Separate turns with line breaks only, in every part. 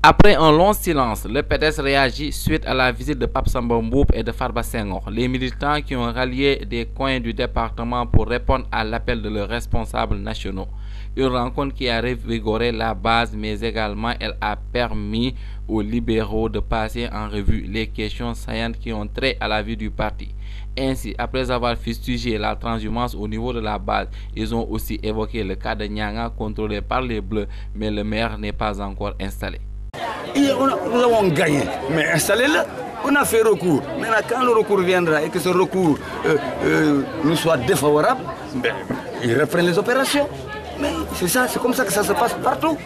Après un long silence, le PDS réagit suite à la visite de Pape Samba Mboup et de Farba Senghor. Les militants qui ont rallié des coins du département pour répondre à l'appel de leurs responsables nationaux. Une rencontre qui a revigoré la base, mais également elle a permis aux libéraux de passer en revue les questions saillantes qui ont trait à la vie du parti. Ainsi, après avoir fustigé la transhumance au niveau de la base, ils ont aussi évoqué le cas de Nyanga contrôlé par les Bleus, mais le maire n'est pas encore installé.
Nous avons gagné, mais installez-le. On a fait recours. Maintenant, quand le recours viendra et que ce recours nous soit défavorable, ils reprennent les opérations. Mais c'est ça, c'est comme ça que ça se passe partout.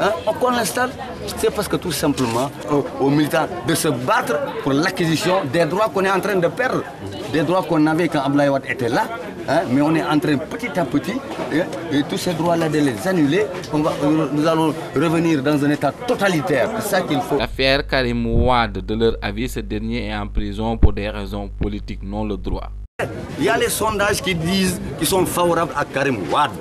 Hein? Qu'on l'installe, c'est parce que tout simplement, aux militants de se battre pour l'acquisition des droits qu'on est en train de perdre. Des droits qu'on avait quand Abdoulaye Wade était là, hein? Mais on est en train petit à petit, et tous ces droits-là de les annuler. Nous allons revenir dans un état totalitaire. C'est ça qu'il faut.
L'affaire Karim Wade, de leur avis, ce dernier est en prison pour des raisons politiques, non le droit.
Il y a les sondages qui disent qu'ils sont favorables à Karim Wade.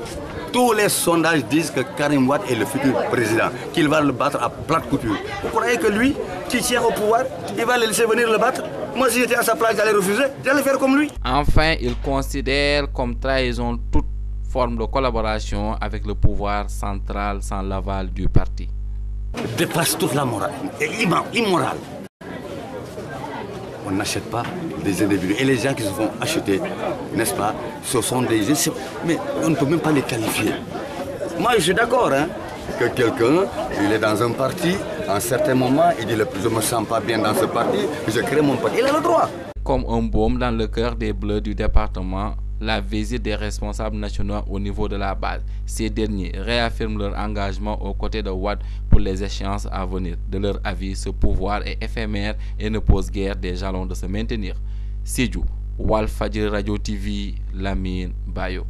Tous les sondages disent que Karim Wade est le futur président, qu'il va le battre à plate couture. Vous croyez que lui, qui tient au pouvoir, il va le laisser venir le battre? Moi, si j'étais à sa place, j'allais refuser, j'allais faire comme lui.
Enfin, il considère comme trahison toute forme de collaboration avec le pouvoir central sans l'aval du parti.
Dépasse toute la morale, et immoral. On n'achète pas des individus. Et les gens qui se font acheter, n'est-ce pas, ce sont des gens, mais on ne peut même pas les qualifier. Moi, je suis d'accord, hein, que quelqu'un, il est dans un parti, à un certain moment, il dit je ne me sens pas bien dans ce parti, je crée mon parti. Il a le droit.
Comme un baume dans le cœur des Bleus du département, la visite des responsables nationaux au niveau de la base. Ces derniers réaffirment leur engagement aux côtés de Wade pour les échéances à venir. De leur avis, ce pouvoir est éphémère et ne pose guère des jalons de se maintenir. Sédhiou, Walfadjri Radio TV, Lamine Bayo.